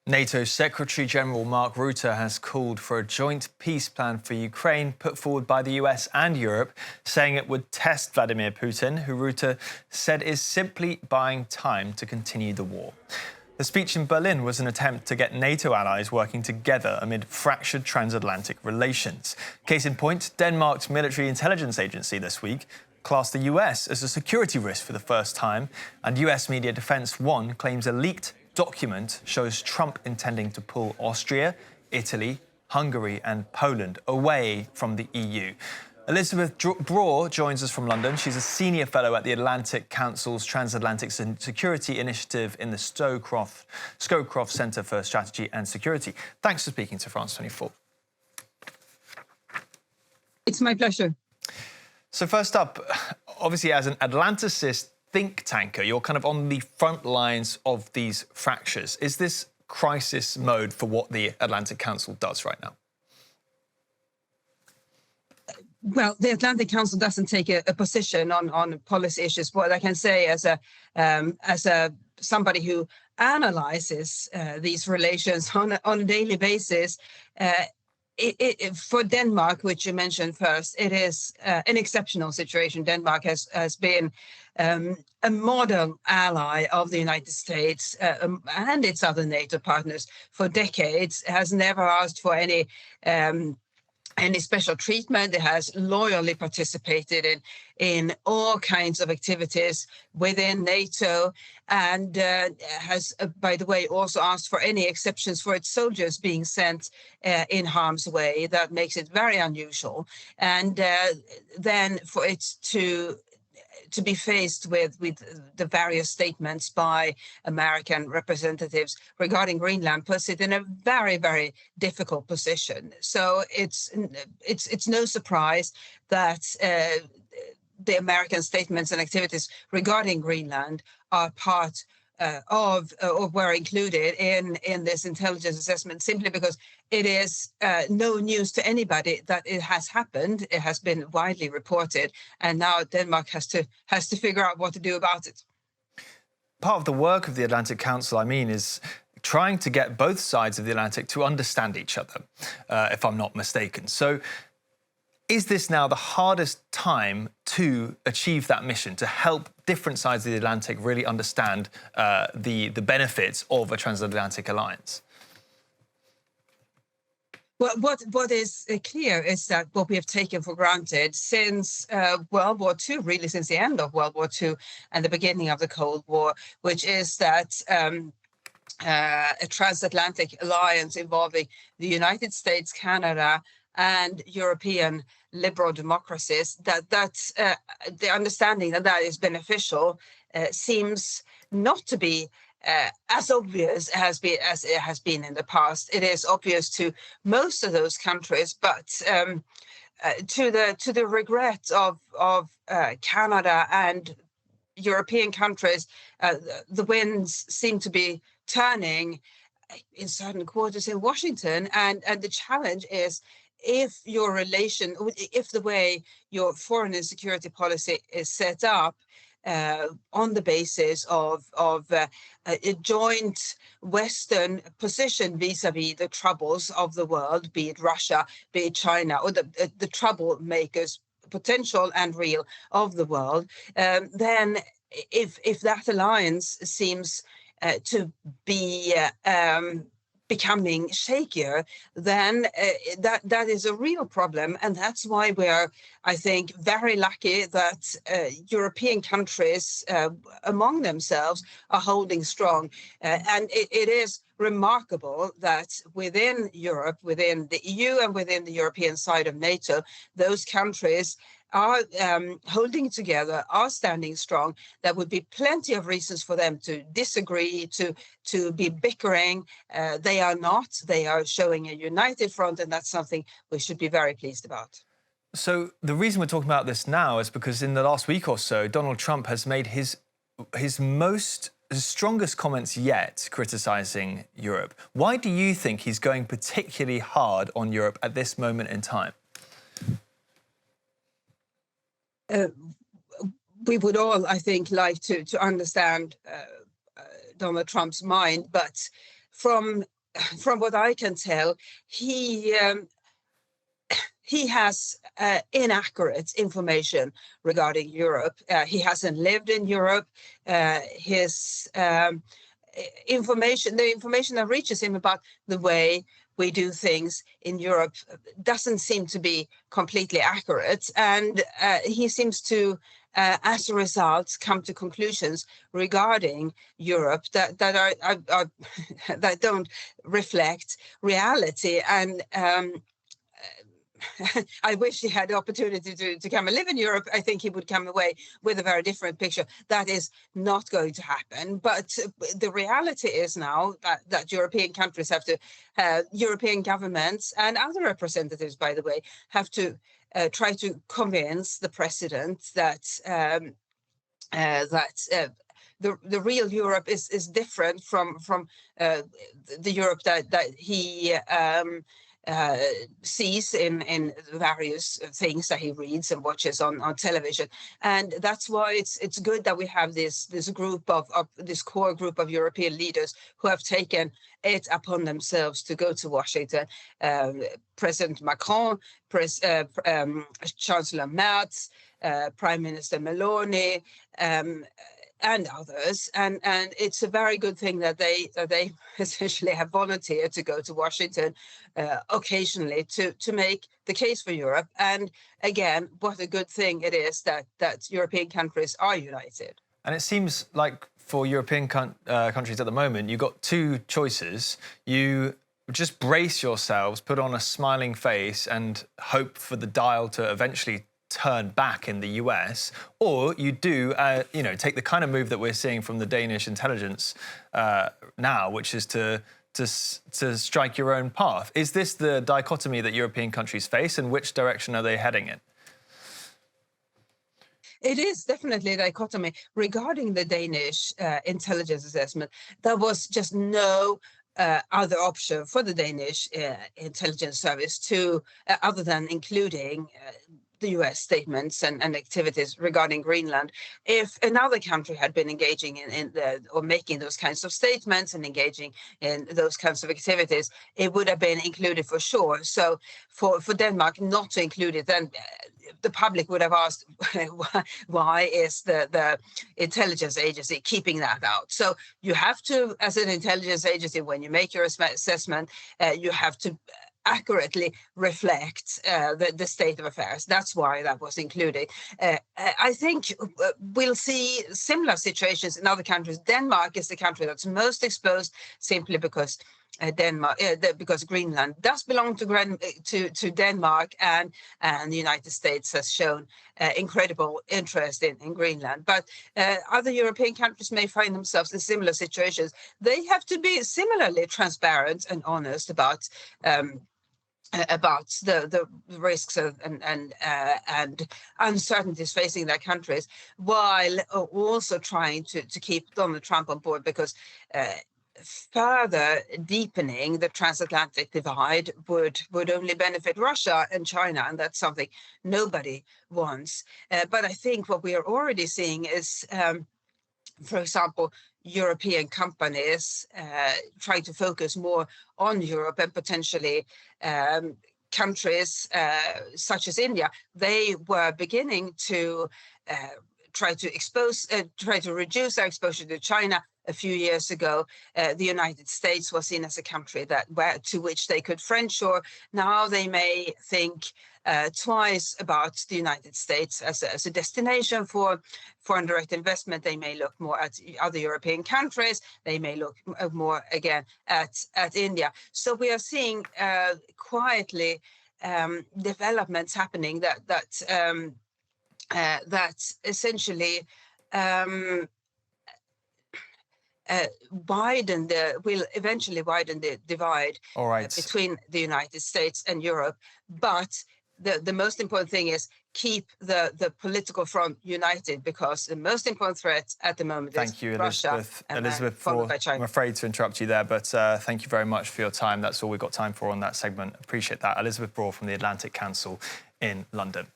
NATO Secretary-General Mark Rutte has called for a joint peace plan for Ukraine put forward by the US and Europe, saying it would test Vladimir Putin, who Rutte said is simply buying time to continue the war. The speech in Berlin was an attempt to get NATO allies working together amid fractured transatlantic relations. Case in point, Denmark's military intelligence agency this week classed the US as a security risk for the first time, and US media Defense One claims a leaked document shows Trump intending to pull Austria, Italy, Hungary and Poland away from the EU. Elisabeth Braw joins us from London. She's a senior fellow at the Atlantic Council's Transatlantic Security Initiative in the Scowcroft Centre for Strategy and Security. Thanks for speaking to France 24. It's my pleasure. So first up, obviously as an Atlanticist think tanker, you're kind of on the front lines of these fractures. Is this crisis mode for what the Atlantic Council does right now? Well, the Atlantic Council doesn't take a position on policy issues. What I can say as somebody who analyzes these relations on a daily basis, for Denmark, which you mentioned first, it is an exceptional situation. Denmark has been a model ally of the United States and its other NATO partners for decades, has never asked for any special treatment. It has loyally participated in all kinds of activities within NATO, and has, by the way, also asked for any exceptions for its soldiers being sent in harm's way. That makes it very unusual. And then for it to be faced with the various statements by American representatives regarding Greenland puts it in a very, very difficult position. So it's no surprise that the American statements and activities regarding Greenland are part of or were included in this intelligence assessment, simply because it is no news to anybody that it has happened. It has been widely reported, and now Denmark has to figure out what to do about it. Part of the work of the Atlantic Council, is trying to get both sides of the Atlantic to understand each other, if I'm not mistaken. So is this now the hardest time to achieve that mission, to help different sides of the Atlantic really understand the benefits of a transatlantic alliance? Well, what is clear is that what we have taken for granted since World War II, really since the end of World War II and the beginning of the Cold War, which is that a transatlantic alliance involving the United States, Canada, and European liberal democracies, that the understanding that is beneficial seems not to be as obvious as it has been in the past. It is obvious to most of those countries, but to the regret of Canada and European countries, the winds seem to be turning in certain quarters in Washington, and the challenge is, if the way your foreign and security policy is set up on the basis of a joint Western position vis-a-vis the troubles of the world, be it Russia, be it China, or the troublemakers, potential and real, of the world, then if that alliance seems to be becoming shakier, then that is a real problem. And that's why we're, I think, very lucky that European countries among themselves are holding strong. And it is remarkable that within Europe, within the EU and within the European side of NATO, those countries are holding together, are standing strong. There would be plenty of reasons for them to disagree, to be bickering. They are not. They are showing a united front, and that's something we should be very pleased about. So the reason we're talking about this now is because in the last week or so, Donald Trump has made his strongest comments yet criticizing Europe. Why do you think he's going particularly hard on Europe at this moment in time? We would all, I think, like to understand Donald Trump's mind, but from what I can tell, he has inaccurate information regarding Europe. He hasn't lived in Europe. His the information that reaches him about the way we do things in Europe doesn't seem to be completely accurate. And he seems to, as a result, come to conclusions regarding Europe that are that don't reflect reality. And I wish he had the opportunity to come and live in Europe. I think he would come away with a very different picture. That is not going to happen. But the reality is now that European countries have to, European governments and other representatives, by the way, have to try to convince the president that the real Europe is different from the Europe that he sees in various things that he reads and watches on television. And that's why it's good that we have this group of this core group of European leaders who have taken it upon themselves to go to Washington. President Macron, Chancellor Merz, Prime Minister Meloni, and others, and it's a very good thing that they essentially have volunteered to go to Washington occasionally to make the case for Europe. And again, what a good thing it is that European countries are united. And it seems like for European countries at the moment, you've got two choices. You just brace yourselves, put on a smiling face, and hope for the dial to eventually turn back in the US, or you do, take the kind of move that we're seeing from the Danish intelligence now, which is to strike your own path. Is this the dichotomy that European countries face, and which direction are they heading in? It is definitely a dichotomy. Regarding the Danish intelligence assessment, there was just no other option for the Danish intelligence service to, other than including the US statements and activities regarding Greenland. If another country had been engaging or making those kinds of statements and engaging in those kinds of activities, it would have been included for sure. So for Denmark not to include it, then the public would have asked, why is the intelligence agency keeping that out? So you have to, as an intelligence agency, when you make your assessment, you have to accurately reflect the state of affairs. That's why that was included. I think we'll see similar situations in other countries. Denmark is the country that's most exposed, simply because because Greenland does belong to Denmark, and the United States has shown incredible interest in Greenland. But other European countries may find themselves in similar situations. They have to be similarly transparent and honest about the risks and uncertainties facing their countries, while also trying to keep Donald Trump on board, because further deepening the transatlantic divide would only benefit Russia and China, and that's something nobody wants. But I think what we are already seeing is, for example, European companies try to focus more on Europe, and potentially countries such as India. They were beginning to try to reduce their exposure to China. A few years ago, the United States was seen as a country to which they could friendshore. Now they may think twice about the United States as a destination for foreign direct investment. They may look more at other European countries. They may look more again at India. So we are seeing quietly developments happening that essentially will eventually widen the divide between the United States and Europe. But the most important thing is keep the political front united, because the most important threat at the moment is Russia. Elisabeth Braw, I'm afraid to interrupt you there, but thank you very much for your time. That's all we've got time for on that segment. Appreciate that. Elisabeth Braw from the Atlantic Council in London.